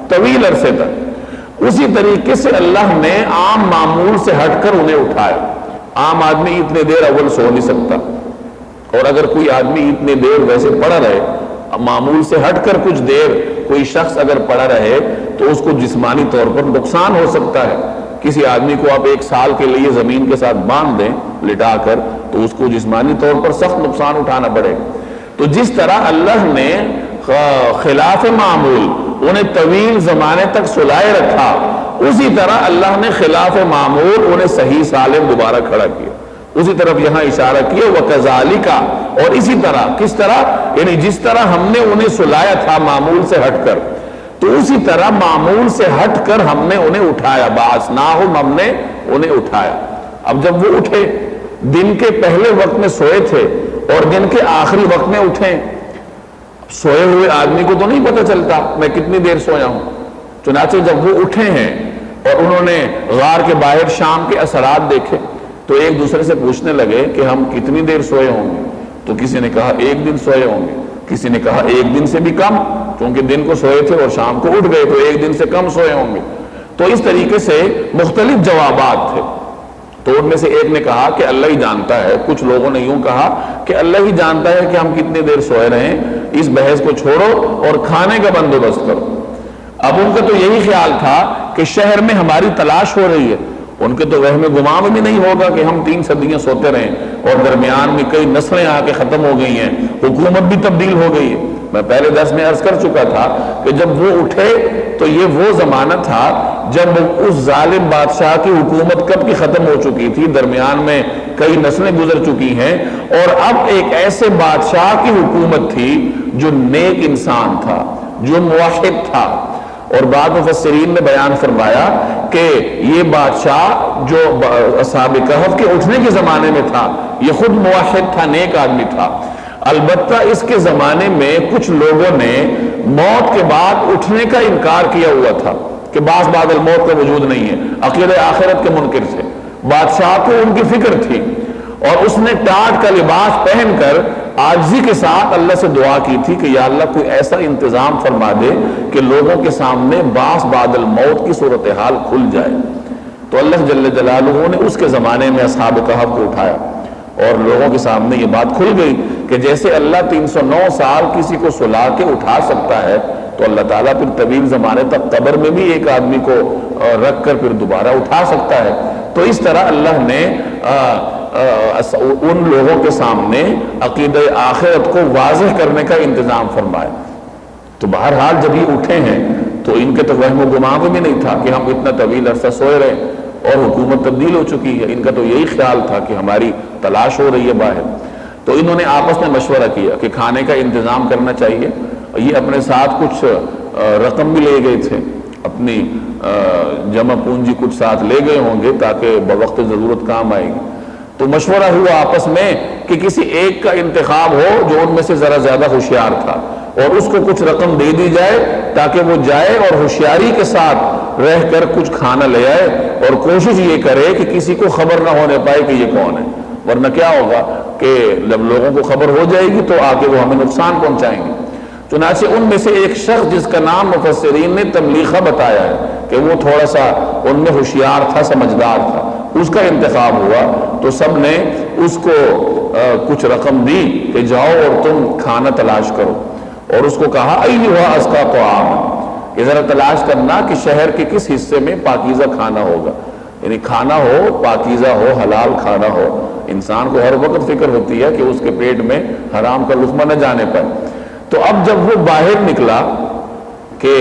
طویل عرصے تک، اسی طریقے سے اللہ نے عام معمول سے ہٹ کر انہیں اٹھایا۔ عام آدمی اتنے دیر اول سو نہیں سکتا، اور اگر کوئی آدمی اتنے دیر ویسے پڑا رہے، معمول سے ہٹ کر کچھ دیر کوئی شخص اگر پڑا رہے تو اس کو جسمانی طور پر نقصان ہو سکتا ہے۔ کسی آدمی کو آپ 1 سال کے لیے زمین کے ساتھ باندھ دیں لٹا کر تو اس کو جسمانی طور پر سخت نقصان اٹھانا پڑے گا۔ تو جس طرح اللہ نے خلاف معمول انہیں طویل زمانے تک سلائے رکھا، اسی طرح اللہ نے خلاف معمول انہیں صحیح سالم دوبارہ کھڑا کیا۔ اسی طرف یہاں اشارہ کیا وَكَذَلِكَ اور اسی طرح، کس طرح یعنی جس طرح ہم نے انہیں سلایا تھا معمول سے ہٹ کر، تو اسی طرح معمول سے ہٹ کر ہم نے انہیں اٹھایا، بعثناہم ہم نے انہیں اٹھایا۔ اب جب وہ اٹھے، دن کے پہلے وقت میں سوئے تھے اور دن کے آخری وقت میں اٹھے، سوئے ہوئے آدمی کو تو نہیں پتہ چلتا میں کتنی دیر سویا ہوں۔ چنانچہ جب وہ اٹھے ہیں اور انہوں نے غار کے باہر شام کے اثرات دیکھے تو ایک دوسرے سے پوچھنے لگے کہ ہم کتنی دیر سوئے ہوں گے، تو کسی نے کہا 1 دن سوئے ہوں گے، کسی نے کہا 1 دن سے بھی کم، کیونکہ دن کو سوئے تھے اور شام کو اٹھ گئے تو 1 دن سے کم سوئے ہوں گے۔ تو اس طریقے سے مختلف جوابات تھے۔ تو ان میں سے ایک نے کہا کہ اللہ ہی جانتا ہے، کچھ لوگوں نے یوں کہا کہ اللہ ہی جانتا ہے کہ ہم کتنی دیر سوئے رہے، اس بحث کو چھوڑو اور کھانے کا بندوبست کرو۔ اب ان کا تو یہی خیال تھا کہ شہر میں ہماری تلاش ہو رہی ہے، ان کے تو وہم گمان بھی نہیں ہوگا کہ ہم 3 صدیاں سوتے رہیں اور درمیان میں کئی نسلیں آ کے ختم ہو گئی ہیں، حکومت بھی تبدیل ہو گئی ہے۔ میں پہلے درس میں عرض کر چکا تھا کہ جب وہ اٹھے تو یہ وہ زمانہ تھا جب اس ظالم بادشاہ کی حکومت کب کی ختم ہو چکی تھی، درمیان میں کئی نسلیں گزر چکی ہیں، اور اب ایک ایسے بادشاہ کی حکومت تھی جو نیک انسان تھا، جو موحد تھا۔ اور بعض مفسرین نے بیان فرمایا کہ یہ بادشاہ جو اصحاب کہف کے اٹھنے کے زمانے میں تھا، یہ خود موحد تھا، نیک آدمی تھا۔ البتہ اس کے زمانے میں کچھ لوگوں نے موت کے بعد اٹھنے کا انکار کیا ہوا تھا کہ بعد الموت کا وجود نہیں ہے، عقیدہ آخرت کے منکر تھے۔ بادشاہ کو ان کی فکر تھی اور اس نے ٹاٹ کا لباس پہن کر عاجزی کے ساتھ اللہ سے دعا کی تھی کہ یا اللہ کوئی ایسا انتظام فرما دے کہ لوگوں کے سامنے بعد الموت کی صورتحال کھل جائے۔ تو اللہ جل جلالہ نے اس کے زمانے میں اصحاب کہف کو اٹھایا اور لوگوں کے سامنے یہ بات کھل گئی کہ جیسے اللہ 309 سال کسی کو سلا کے اٹھا سکتا ہے تو اللہ تعالیٰ پھر طویل زمانے تک قبر میں بھی ایک آدمی کو رکھ کر پھر دوبارہ اٹھا سکتا ہے۔ تو اس طرح اللہ نے ان لوگوں کے سامنے عقیدہ آخرت کو واضح کرنے کا انتظام فرمایا۔ تو بہرحال جب یہ اٹھے ہیں تو ان کے تو وہم و گمان بھی نہیں تھا کہ ہم اتنا طویل عرصہ سوئے رہے اور حکومت تبدیل ہو چکی ہے، ان کا تو یہی خیال تھا کہ ہماری تلاش ہو رہی ہے باہر۔ تو انہوں نے آپس میں مشورہ کیا کہ کھانے کا انتظام کرنا چاہیے۔ یہ اپنے ساتھ کچھ رقم بھی لے گئے تھے، اپنی جمع پونجی کچھ ساتھ لے گئے ہوں گے تاکہ بوقت ضرورت کام آئے گی۔ تو مشورہ ہوا آپس میں کہ کسی ایک کا انتخاب ہو جو ان میں سے ذرا زیادہ ہوشیار تھا اور اس کو کچھ رقم دے دی جائے تاکہ وہ جائے اور ہوشیاری کے ساتھ رہ کر کچھ کھانا لے آئے اور کوشش یہ کرے کہ کسی کو خبر نہ ہونے پائے کہ یہ کون ہے، ورنہ کیا ہوگا کہ جب لوگوں کو خبر ہو جائے گی تو آگے وہ ہمیں نقصان پہنچائیں گے۔ چنانچہ ان میں سے ایک شخص جس کا نام مفسرین نے تملیخہ بتایا ہے کہ وہ تھوڑا سا ان میں ہوشیار تھا، سمجھدار تھا، اس کا انتخاب ہوا۔ تو سب نے اس کو کچھ رقم دی کہ جاؤ اور تم کھانا تلاش کرو، اور اس کو کہا ایھا ازکی طعام، کہ ذرا تلاش کرنا کہ شہر کے کس حصے میں پاکیزہ کھانا ہوگا، یعنی کھانا ہو پاکیزہ ہو، حلال کھانا ہو۔ انسان کو ہر وقت فکر ہوتی ہے کہ اس کے پیٹ میں حرام کا لقمہ نہ جانے پائے۔ تو اب جب وہ باہر نکلا کہ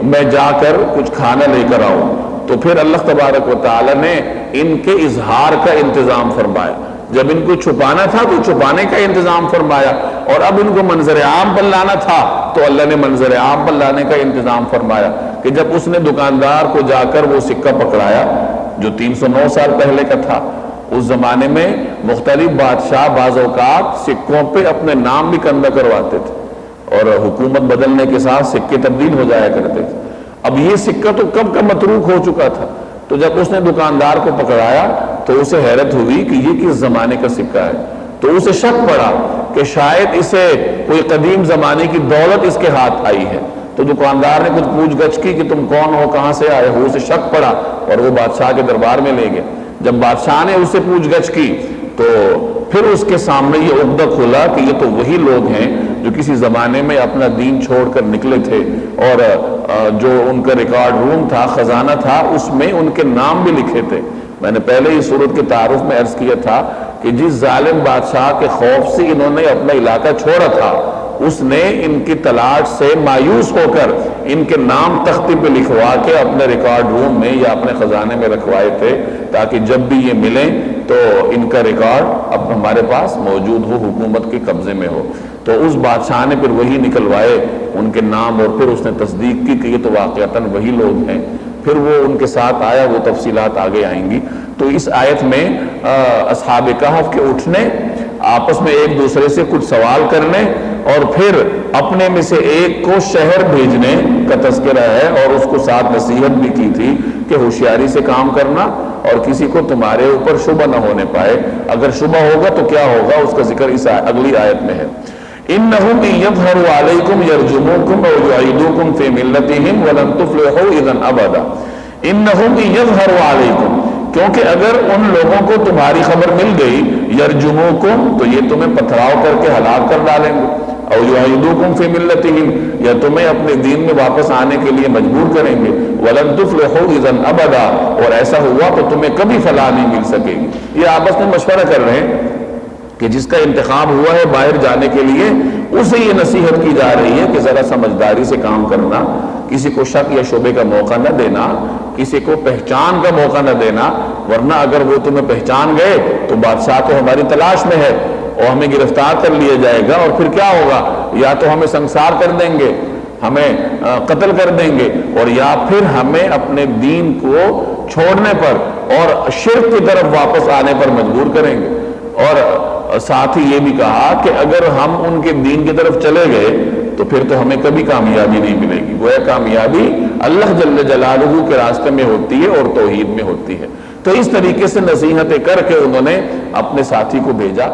میں جا کر کچھ کھانا لے کر آؤں، تو پھر اللہ تبارک و تعالی نے ان کے اظہار کا انتظام فرمایا۔ جب ان کو چھپانا تھا تو چھپانے کا انتظام فرمایا، اور اب ان کو منظر عام پر لانا تھا تو اللہ نے منظر عام پر لانے کا انتظام فرمایا کہ جب اس نے دکاندار کو جا کر وہ سکہ پکڑایا جو 309 سال پہلے کا تھا، اس زمانے میں مختلف بادشاہ بعض اوقات سکوں پہ اپنے نام بھی کندہ کرواتے تھے، اور حکومت بدلنے کے ساتھ سکے تبدیل ہو جایا کرتے تھے۔ اب یہ سکہ تو کب کا متروک ہو چکا تھا، تو جب اس نے دکاندار کو پکڑایا تو اسے حیرت ہوئی کہ یہ کس زمانے کا سکہ ہے، تو اسے شک پڑا کہ شاید اسے کوئی قدیم زمانے کی دولت اس کے ہاتھ آئی ہے۔ تو دکاندار نے کچھ پوچھ گچھ کی کہ تم کون ہو، کہاں سے آئے ہو، اسے شک پڑا اور وہ بادشاہ کے دربار میں لے گئے۔ جب بادشاہ نے اسے پوچھ گچھ کی تو پھر اس کے سامنے یہ عقدہ کھلا کہ یہ تو وہی لوگ ہیں جو کسی زمانے میں اپنا دین چھوڑ کر نکلے تھے، اور جو ان کا ریکارڈ روم تھا، خزانہ تھا، اس میں ان کے نام بھی لکھے تھے۔ میں نے پہلے ہی سورت کے تعارف میں عرض کیا تھا کہ جس ظالم بادشاہ کے خوف سے انہوں نے اپنا علاقہ چھوڑا تھا، اس نے ان کی تلاش سے مایوس ہو کر ان کے نام تختی پہ لکھوا کے اپنے ریکارڈ روم میں یا اپنے خزانے میں رکھوائے تھے، تاکہ جب بھی یہ ملیں تو ان کا ریکارڈ اب ہمارے پاس موجود ہو، حکومت کے قبضے میں ہو۔ تو اس بادشاہ نے پھر وہی نکلوائے ان کے نام، اور پھر اس نے تصدیق کی کہ یہ تو واقعتاً وہی لوگ ہیں۔ پھر وہ ان کے ساتھ آیا، وہ تفصیلات آگے آئیں گی۔ تو اس آیت میں اصحاب کہف کے اٹھنے، آپس میں ایک دوسرے سے کچھ سوال کرنے، اور پھر اپنے میں سے ایک کو شہر بھیجنے کا تذکرہ ہے، اور اس کو ساتھ نصیحت بھی کی تھی کہ ہوشیاری سے کام کرنا اور کسی کو تمہارے اوپر شبہ نہ ہونے پائے، اگر شبہ ہوگا تو کیا ہوگا اس کا ذکر اس اگلی آیت میں ہے۔ إِنَّهُمْ إِن يَظْهَرُوا عَلَيْكُمْ يَرْجُمُوكُمْ أَوْ يُعِيدُوكُمْ فِي مِلَّتِهِمْ وَلَن تُفْلِحُوا إِذًا أَبَدًا۔ إِنَّهُمْ إِن يَظْهَرُوا عَلَيْكُمْ، کیونکہ اگر ان لوگوں کو تمہاری خبر مل گئی، یرجموکم، تو یہ تمہیں پتھراؤ کر کے ہلاک کر ڈالیں گے، او یعیدوکم فی ملتہم، یا تمہیں اپنے دین میں واپس آنے کے لیے مجبور کریں گے، ولن تفلحوا اذا ابدا، اور ایسا ہوا تو تمہیں کبھی فلاح نہیں مل سکے گی۔ یہ آپس میں مشورہ کر رہے ہیں کہ جس کا انتخاب ہوا ہے باہر جانے کے لیے، اسے یہ نصیحت کی جا رہی ہے کہ ذرا سمجھداری سے کام کرنا، کسی کو شک یا شبے کا موقع نہ دینا، کسی کو پہچان کا موقع نہ دینا، ورنہ اگر وہ تمہیں پہچان گئے تو بادشاہ تو ہماری تلاش میں ہے اور ہمیں گرفتار کر لیا جائے گا، اور پھر کیا ہوگا، یا تو ہمیں سنسار کر دیں گے، ہمیں قتل کر دیں گے، اور یا پھر ہمیں اپنے دین کو چھوڑنے پر اور شرک کی طرف واپس آنے پر مجبور کریں گے۔ اور ساتھ ہی یہ بھی کہا کہ اگر ہم ان کے دین کی طرف چلے گئے تو پھر تو ہمیں کبھی کامیابی نہیں ملے گی، گویا کامیابی اللہ جل جلالہ کے راستے میں ہوتی ہے اور توحید میں ہوتی ہے۔ تو اس طریقے سے نصیحتیں کر کے انہوں نے اپنے ساتھی کو بھیجا۔